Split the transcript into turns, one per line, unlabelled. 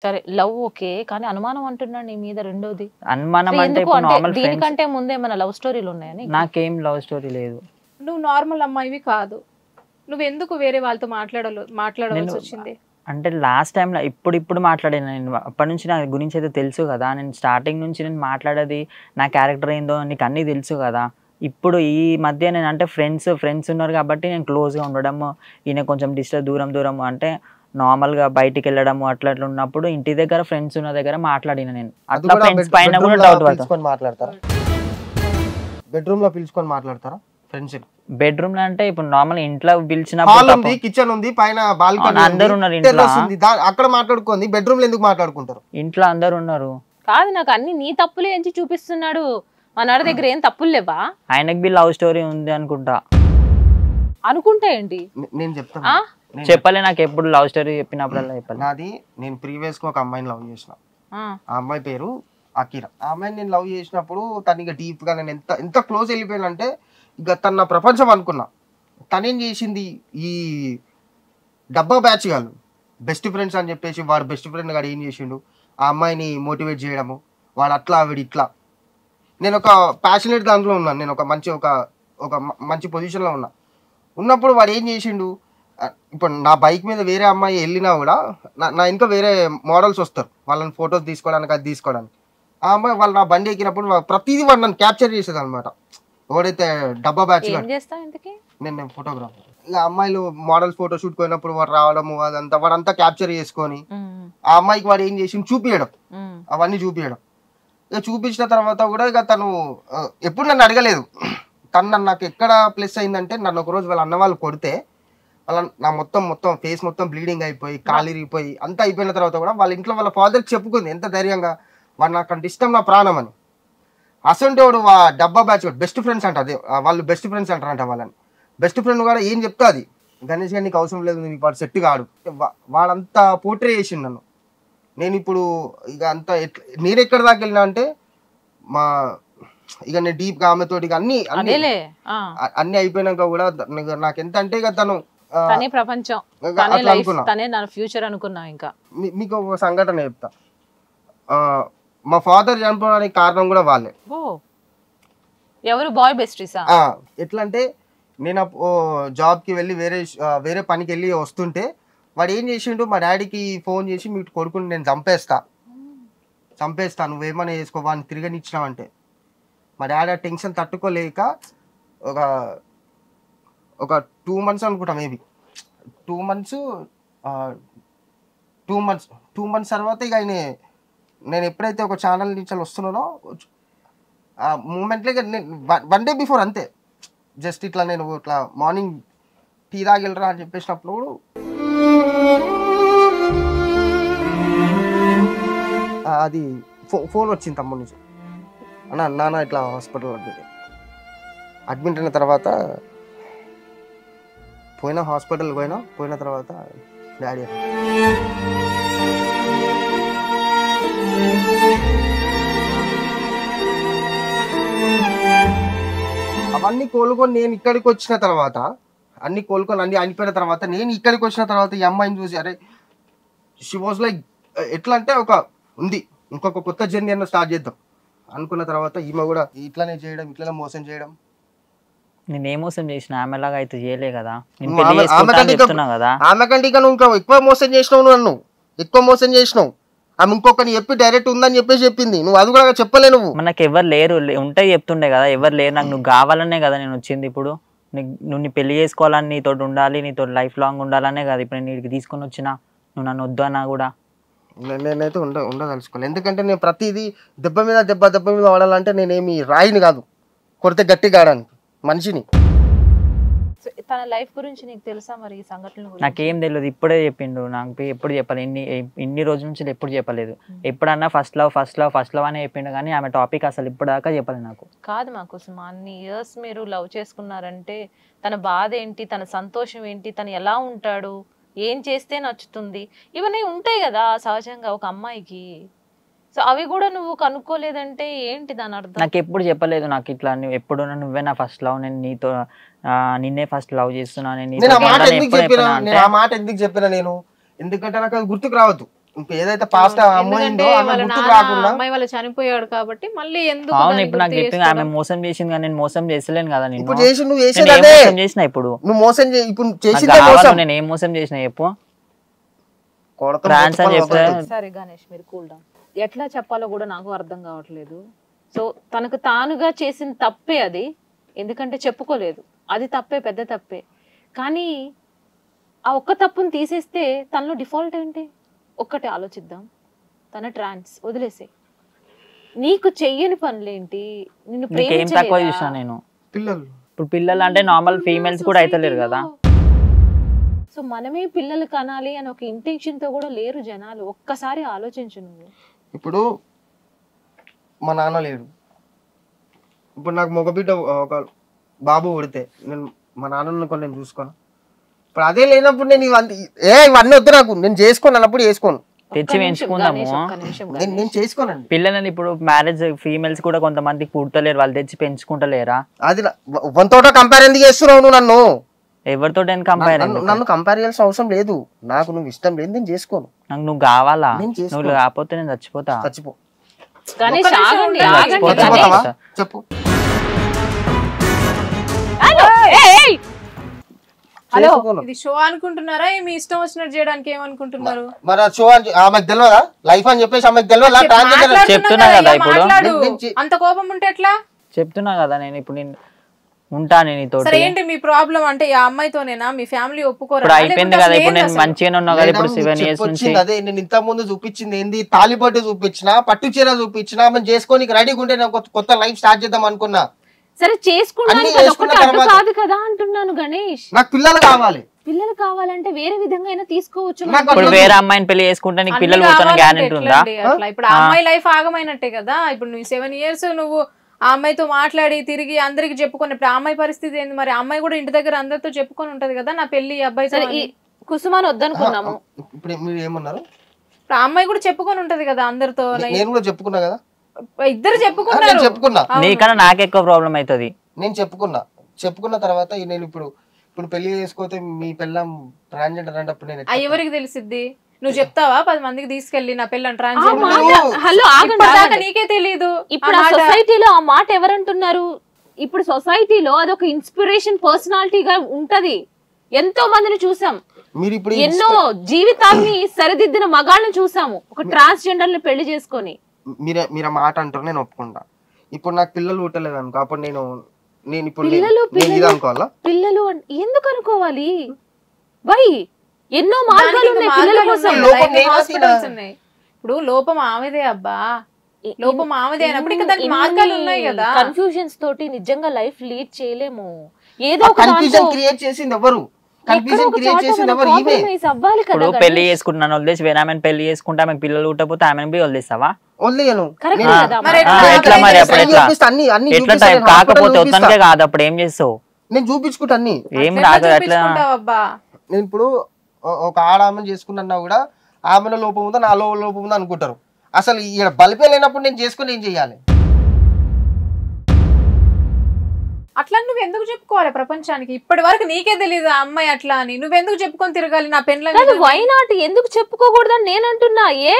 సరే love okay, కానీ అనుమానం అంటున్నాడు నీ మీద రెండోది.
అనుమానం
అసలు
అంటే
ఎందుకు?
ఇప్పుడు
అంటే
నార్మల్ ఫ్రెండ్స్.
దీనికంటే ముందే ఏమైనా లవ్ స్టోరీలు ఉన్నాయని?
నాకేం లవ్ స్టోరీ లేదు.
నువ్వు నార్మల్ అమ్మాయివి కాదు, నువ్వు ఎందుకు వేరే వాళ్ళతో మాట్లాడవలసి వచ్చింది?
అంటే లాస్ట్ టైంలో ఇప్పుడు మాట్లాడాను నేను. అప్పటి నుంచి నా గురించి అయితే తెలుసు కదా, నేను స్టార్టింగ్ నుంచి నేను మాట్లాడేది నా క్యారెక్టర్ ఏందో నీకు అన్నీ తెలుసు కదా. ఇప్పుడు ఈ మధ్య నేను అంటే ఫ్రెండ్స్ ఉన్నారు కాబట్టి నేను క్లోజ్గా ఉండడము, ఈయన కొంచెం దూరం అంటే నార్మల్గా బయటికి వెళ్ళడము అట్లా ఉన్నప్పుడు ఇంటి దగ్గర ఫ్రెండ్స్ ఉన్న దగ్గర మాట్లాడిన నేను. అట్లా ఫ్రెండ్స్ పైన కూడా డౌట్
మాట్లాడతారా? బెడ్రూమ్ లో పిలుచుకొని మాట్లాడతారా ఫ్రెండ్స్?
బెడ్రూమ్ లో అంటే ఇప్పుడు నార్మల్ ఇంట్లో పిలిచినప్పుడు
కిచెన్ ఉంది, పైన బాల్కనీ,
అందరు ఉన్నారు ఇంట్లో,
అక్కడ మాట్లాడుకోండి. బెడ్రూమ్ లో ఎందుకు మాట్లాడుకుంటారు?
ఇంట్లో అందరు ఉన్నారు.
కాదు, నాకు అన్ని నీ తప్పులే ఎంచి చూపిస్తున్నాడు. మన దగ్గర ఏం తప్పులు లేవా?
ఆయనకి బి లవ్ స్టోరీ ఉంది అనుకుంటా.
అనుకుంటా ఏంటి?
నేను చెప్తాను.
చెప్పలే నాకు ఎప్పుడు లవ్ స్టోరీ చెప్పినప్పుడల్లా చెప్పాలి.
నాది నేను ప్రీవియస్ గా ఒక అమ్మాయిని లవ్ చేసిన. ఆ అమ్మాయి పేరు అకీరా. ఆ అమ్మాయిని నేను లవ్ చేసినప్పుడు తను ఇక డీప్ గా నేను ఎంత క్లోజ్ వెళ్ళిపోయానంటే ఇక తన నా ప్రపంచం అనుకున్నా. తనేం చేసింది, ఈ డబ్బా బ్యాచ్ కాదు, బెస్ట్ ఫ్రెండ్స్ అని చెప్పేసి వాడు బెస్ట్ ఫ్రెండ్ గాడు ఏం చేసిండు, ఆ అమ్మాయిని మోటివేట్ చేయడము, వాడు అట్లా ఆవిడ ఇట్లా. నేను ఒక ప్యాషనేట్ దాంట్లో ఉన్నాను, నేను ఒక మంచి పొజిషన్లో ఉన్నప్పుడు వాడు ఏం చేసిండు, ఇప్పుడు నా బైక్ మీద వేరే అమ్మాయి వెళ్ళినా కూడా నా ఇంకా వేరే మోడల్స్ వస్తారు వాళ్ళని ఫొటోస్ తీసుకోవడానికి, అది తీసుకోవడానికి. ఆ అమ్మాయి వాళ్ళు నా బండి ఎక్కినప్పుడు ప్రతిదీ వాడు నన్ను క్యాప్చర్ చేసేది అనమాట. ఎవడైతే డబ్బా బ్యాచ్ నేను ఫోటోగ్రాఫర్. ఇక అమ్మాయిలు మోడల్స్ ఫోటో షూట్ పోయినప్పుడు వాడు రావడము వాడంతా క్యాప్చర్ చేసుకొని ఆ అమ్మాయికి వాడు ఏం చేసి చూపించడం, అవన్నీ చూపించడం. ఇక చూపించిన తర్వాత కూడా ఇక తను ఎప్పుడు నన్ను అడగలేదు. తను నాకు ఎక్కడ ప్లస్ అయిందంటే, నన్ను ఒకరోజు వాళ్ళ అన్న వాళ్ళు కొడితే వాళ్ళ నా మొత్తం ఫేస్ మొత్తం బ్లీడింగ్ అయిపోయి కాలు ఇరిగిపోయి అంతా అయిపోయిన తర్వాత కూడా వాళ్ళ ఇంట్లో వాళ్ళ ఫాదర్కి చెప్పుకుంది ఎంత ధైర్యంగా, వాడు నాకంటే ఇష్టం, నా ప్రాణం అని. అసలు వాడు డబ్బా బ్యాచ్ బెస్ట్ ఫ్రెండ్స్ అంట, అదే వాళ్ళు బెస్ట్ ఫ్రెండ్స్ అంటారంట వాళ్ళని. బెస్ట్ ఫ్రెండ్ కూడా ఏం చెప్తా అది, గణేష్ గారు నీకు అవసరం లేదు, నీకు వాడు సెట్ కాడు, వాడంతా పోర్ట్రే చేసిండు నన్ను. నేను ఇప్పుడు ఇక అంతా నేను ఎక్కడ దాకా వెళ్ళినా అంటే ఇక నేను డీప్ గా ఆమెతోటి అన్ని అయిపోయినాక కూడా నాకు ఎంత అంటే ఇక తను
ప్రపంచం ఫ్యూచర్ అనుకున్నా. ఇంకా
మీకు ఒక సంఘటన చెప్తా. మా ఫాదర్ చనిపోవడానికి కారణం కూడా వాళ్ళే.
ఎవరు? బాయ్ బెస్టీసా?
ఎట్లా అంటే నేను జాబ్కి వెళ్ళి వేరే పనికి వెళ్ళి వస్తుంటే వాడు ఏం చేసిండు, మా డాడీకి ఫోన్ చేసి మీకు కొడుకుని నేను చంపేస్తా నువ్వేమన్నా చేసుకో వాడిని తిరగనిచ్చినావంటే, మా డాడీ ఆ టెన్షన్ తట్టుకోలేక ఒక 2 months అనుకుంటా, మేబీ 2 months తర్వాత ఇక ఆయన నేను ఎప్పుడైతే ఒక ఛానల్ నుంచి వస్తున్నానో ఆ మూమెంట్లో ఇక నేను 1 day బిఫోర్ అంతే, జస్ట్ ఇట్లా నేను ఇట్లా మార్నింగ్ టీ తాగిలరా అని చెప్పేసినప్పుడు అది ఫోన్ వచ్చింది తమ్ముడి నుంచి, నాన్న ఇట్లా హాస్పిటల్ అడ్మిట్ అయిన తర్వాత హాస్పిటల్కి పోయిన తర్వాత డాడీ అవన్నీ కోలుకొని నేను ఇక్కడికి వచ్చిన తర్వాత అన్ని అయిపోయిన తర్వాత నేను ఇక్కడికి వచ్చిన తర్వాత ఈ అమ్మాయిని చూసి అరే షీ వాజ్ లైక్ ఎట్లా అంటే ఇంకొక కొత్త జర్నీ అన్న స్టార్ట్ చేద్దాం అనుకున్న తర్వాత ఈమె కూడా ఇట్లానే మోసం చేయడం.
నేను ఏ మోసం చేసిన ఆమెలాగా అయితే చేయలే కదా.
ఆమె కంటే ఇక నువ్వు ఇంకా ఎక్కువ మోసం చేసినావు. ఆమె ఇంకొకని చెప్పి డైరెక్ట్ ఉందని చెప్పింది, నువ్వు అది కూడా చెప్పలే. నువ్వు
నాకు ఎవరు లేరు ఉంటే చెప్తుండే కదా, ఎవరు లేరు నాకు. నువ్వు కావాలనే కదా నేను వచ్చింది. ఇప్పుడు నువ్వు నీ పెళ్లి చేసుకోవాలని, నీతో ఉండాలి, నీతో లైఫ్ లాంగ్ ఉండాలనే కదా ఇప్పుడు నేను నీకు తీసుకొని వచ్చినా. నువ్వు నన్ను వద్దు అన్నా కూడా
నేనైతే ఉండదలుచుకోవాలి. ఎందుకంటే నేను ప్రతిదీ దెబ్బ మీద వాడాలంటే నేనేమి రాయిని కాదు, కొడితే గట్టిగా ఆడడానికి మనిషిని.
తన లైఫ్ గురించి నీకు తెలుసా మరి? ఈ సంఘటనల గురించి
నాకేం తెలియదు, ఇప్పుడే చెప్పిండు. నాకు ఎప్పుడు చెప్పాలి, ఇన్ని రోజుల నుంచి ఎప్పుడు చెప్పలేదు. ఎప్పుడన్నా ఫస్ట్ లవ్ అనే చెప్పిండు, కానీ ఆమె టాపిక్ అసలు ఇప్పుడు దాకా చెప్పలేదు నాకు.
కాదు మాకు అన్ని ఇయర్స్ మీరు లవ్ చేసుకున్నారంటే తన బాధ ఏంటి, తన సంతోషం ఏంటి, తను ఎలా ఉంటాడు, ఏం చేస్తే నచ్చుతుంది, ఇవన్నీ ఉంటాయి కదా సహజంగా ఒక అమ్మాయికి. సో అవి కూడా నువ్వు కనుక్కోలేదంటే ఏంటి దాని అర్థం?
నాకు ఎప్పుడు చెప్పలేదు. నాకు ఇట్లా ఎప్పుడు నువ్వే నా ఫస్ట్ లవ్, నేను నిన్నే ఫస్ట్ లవ్ చేస్తున్నా.
నేను ఆ మాట ఎందుకు చెప్పినా నేను, ఎందుకంటే నాకు అది గుర్తుకు రావద్దు. ఏదైతే పాస్ట్ అమ్మాయిందో ఆమె గుర్తుకు రాకుండా
అమ్మాయి వాళ్ళు చనిపోయాడు కాబట్టి మళ్ళీ ఎందుకు
అవును
దాన్ని
ఇప్పుడు నాకు
గుర్తు
చెప్పింది ఆమె
చేసుకోవడం?
మోసం చేసింది కానీ నేను మోసం చేసలేను కదా నేను
ఇప్పుడు చేసి నువ్వు
నేను
చేసేది
ఏం
అదే
మోసం చేసిన ఇప్పుడు
నువ్వు మోసం ఇప్పుడు
నాకు
చేసిందే
కావాలి,
మోసం
నేను ఏం మోసం చేసిన చెప్పు
కొడతా
ఫ్రాన్స్ అని చెప్తే
సరే గణేష్ మీరు కూల్ డౌన్. ఎట్లా చెప్పాలో కూడా నాకు అర్థం కావట్లేదు. సో తనకు తానుగా చేసిన తప్పే అది, ఎందుకంటే చెప్పుకోలేదు, అది తప్పే, పెద్ద తప్పే. కానీ ఆ ఒక్క తప్పుని తీసేస్తే తనలో డిఫాల్ట్ ఏంటి ఒక్కటే ఆలోచిద్దాం. తన ట్రాన్స్ వదిలేసే, నీకు చెయ్యని పనులేంటి, నిన్ను
నీకేం తక్కువ చూసిన
ప్రేమించలేదా?
నేను
పిల్లలు
ఇప్పుడు పిల్లలు అంటే నార్మల్ ఫీమేల్స్ కూడా అయితలేరు కదా.
సో మనమే పిల్లలు కనాలి అని ఒక ఇంటెన్షన్ తో కూడా లేరు జనాలు. ఒక్కసారి ఆలోచించు నువ్వు.
ఇప్పుడు మా నాన్న లేడు, ఇప్పుడు నాకు మగబిడ్డ ఒక బాబు పుడితే నేను మా నాన్నను కొన్ని నేను చూసుకోను. ఇప్పుడు అదే లేనప్పుడు నేను ఇవన్నీ వద్దు నాకు, నేను చేసుకోను అన్నప్పుడు చేసుకోను,
తెచ్చి పెంచుకుందాము.
నేను చేసుకోనండి.
పిల్లలని ఇప్పుడు మ్యారేజ్ ఫీమేల్స్ కూడా కొంతమంది పుట్టలేరు, వాళ్ళు తెచ్చి పెంచుకుంటలేరా?
అది వంతోట కంపేర్ ఎందుకు చేస్తున్నావు నువ్వు నన్ను?
ఎవరితో కంపేర్?
నన్ను కంపేర్ చేయాల్సిన అవసరం లేదు, నాకు నువ్వు ఇష్టం లేదు నేను చేసుకోను.
నాకు నువ్వు కావాలా?
నేను చేసుకోను.
నువ్వు కాకపోతే నేను చచ్చిపోతా.
చచ్చిపో.
గణేష్ ఆగండి, ఆగండి
చచ్చిపోతావా?
గణేష్.
చెప్పు.
హలో
చేసుకోను.
ఇది షో అనుకుంటున్నారా మీ ఇష్టం వచ్చినట్టు చేయడానికి ఏమనుకుంటున్నారు?
మరి ఆ షో ఆమెకు తెలియదా లైఫ్ అని చెప్పేసి ఆమెకు తెలియదా?
మాట్లాడుతున్నాం
చెప్తున్నా
కదా,
కదా
ఇక
ఇప్పుడు.
మాట్లాడు.
నేను
అంత కోపం ఉంటే ఎట్లా?
చెప్తున్నా కదా నేను ఇప్పుడు నేను ఉంటాను నీతో.
సరే ఏంటి మీ ప్రాబ్లం? అంటే ఆ అమ్మాయితోనేనా? మీ ఫ్యామిలీ ఒప్పుకోరా?
ఇప్పుడు అయిపోయింది కదా, ఇప్పుడు నేను మంచిగానే ఉన్నా కదా ఇప్పుడు 7 years నుంచి.
అదే నేను ఇంత ముందు చూపించింది ఏంది, తాలిపట్టు చూపించిన, పట్టు చీర చూపించిన, మనం చేసుకోనికి రెడీగా ఉంటే నేను కొత్త లైఫ్ స్టార్ట్ చేద్దాం అనుకున్నా.
సరే చేసుకున్నాను,
అన్ని
అదొకటి
చేసుకున్న
అడ్డు
తర్వాత-
కాదు కదా అంటున్నాను గణేష్.
నాకు పిల్లలు కావాలి.
పిల్లలు కావాలంటే వేరే విధంగా అయినా తీసుకోవచ్చు.
నాకు
ఇప్పుడు వేరే అమ్మాయిని పెళ్లి చేసుకుంటే నీకు పిల్లలు పుడతాను గ్యారెంటీ ఉందా?
అట్లా ఇప్పుడు ఆ అమ్మాయి లైఫ్ ఆగమైనట్టే కదా. ఇప్పుడు నువ్వు 7 years నువ్వు ఆ అమ్మాయితో మాట్లాడి తిరిగి అందరికి చెప్పుకొని, ఇప్పుడు ఆ అమ్మాయి పరిస్థితి ఏంది మరి? ఆ అమ్మాయి కూడా ఇంటి దగ్గర అందరితో చెప్పుకొని ఉంటది కదా, నా పెళ్లి అబ్బాయి.
సరే ఈ కుసుమాని వద్దనుకున్నాము,
ఇప్పుడు మీరు ఏమన్నారు?
ఆ అమ్మాయి కూడా చెప్పుకొని ఉంటది కదా అందరితో.
నేను కూడా చెప్పుకున్నా కదా,
ఇద్దరు
నేను
చెప్పుకున్నారు.
చెప్పుకున్నా.
నీకన్నా నాకు ఎక్కువ ప్రాబ్లం అవుతుంది.
నేను చెప్పుకున్న తర్వాత నేను ఇప్పుడు పెళ్లి చేసుకోతే మీ పిల్లం ట్రాన్స్జెండర్ అంటే అప్పుడు నేను
ఆ ఎవరికి తెలిసిద్ది? నువ్వు చెప్తావా 10 మందికి తీసుకెళ్లి నా పిల్లని
ఆ
ట్రాన్స్జెండర్?
మాట- హలో ఆగండి,
ఇప్పటిదాకా
ఆగండి.
నీకే తెలీదు.
ఇప్పుడు ఆ సొసైటీలో ఆ మాట ఎవరంటున్నారు? ఇప్పుడు సొసైటీలో అదొక ఇన్స్పిరేషన్ పర్సనాలిటీగా ఉంటది. ఎంతో మందిని చూసాం,
మీరు ఇప్పుడు
ఎన్నో జీవితాన్ని సరిదిద్దిన మగాళ్ళని చూసాము ఒక ట్రాన్స్జెండర్ ని పెళ్లి చేసుకొని.
మీరు మాట అంటారు, నేను ఒప్పుకుంటా. ఇప్పుడు నాకు పిల్లలు పుట్టలేదు అనుకో, అప్పుడు నేను ఇప్పుడు
పిల్లలు
నేను ఇది అనుకోవాలా?
పిల్లలు ఎందుకు అనుకోవాలి? వై ఎన్నో మార్గాలు ఉన్నాయి పిల్లల కోసం.
లోపం నేనా
హాస్పిటల్స్ ఉన్నాయి. ఇప్పుడు లోపం ఆమెదే అబ్బా, లోపం ఆమెదే అయినప్పుడు ఇంకా దానికి మార్గాలు ఉన్నాయి కదా.
కన్ఫ్యూజన్స్ తోటి నిజంగా లైఫ్ లీడ్ చేయలేము. ఏదో ఒక
కన్ఫ్యూజన్ క్రియేట్ చేసింది ఎవరు? కన్ఫ్యూజన్ క్రియేట్ చేసింది ఎవరు? ఈమె.
అవ్వాలి కదా.
ఇప్పుడు పెళ్లి చేసుకుంటున్నాను వదిలేసి వేరే ఆమెను పెళ్లి చేసుకుంటే ఆమెకు పిల్లలు పుట్టకపోతే ఆమెను పోయి వదిలేస్తావా?
వదిలేయను.
కరెక్ట్
నేను-
కదా.
మరి
ఎట్లా మరి అప్పుడు ఎట్లా
అన్ని
ఎట్లా టైం కాకపోతే వద్దనికే కాదు అప్పుడు ఏం చేస్తావు?
నేను చూపించుకుంటా అన్ని.
ఏం
ఎట్లా
రాదు అట్లా.
చూపించుకుంటావబ్బా?
నేను ఇప్పుడు ఒక ఆడ ఆమెను చేసుకున్నా కూడా ఆమెలో లోపం ఉందో నాలో లోపం ఉందో అనుకుంటారు. అసలు ఈడ బలిపే లేనప్పుడు నేను చేసుకుని ఏం చెయ్యాలి?
అట్లా నువ్వు ఎందుకు చెప్పుకోవాలి ప్రపంచానికి? ఇప్పటి వరకు నీకే తెలియదు ఆ అమ్మాయి అట్లా అని. నువ్వెందుకు చెప్పుకొని తిరగాలి నా పెన్ల?
వై నాట్ ఎందుకు చెప్పుకోకూడదని నేను అంటున్నా. ఏ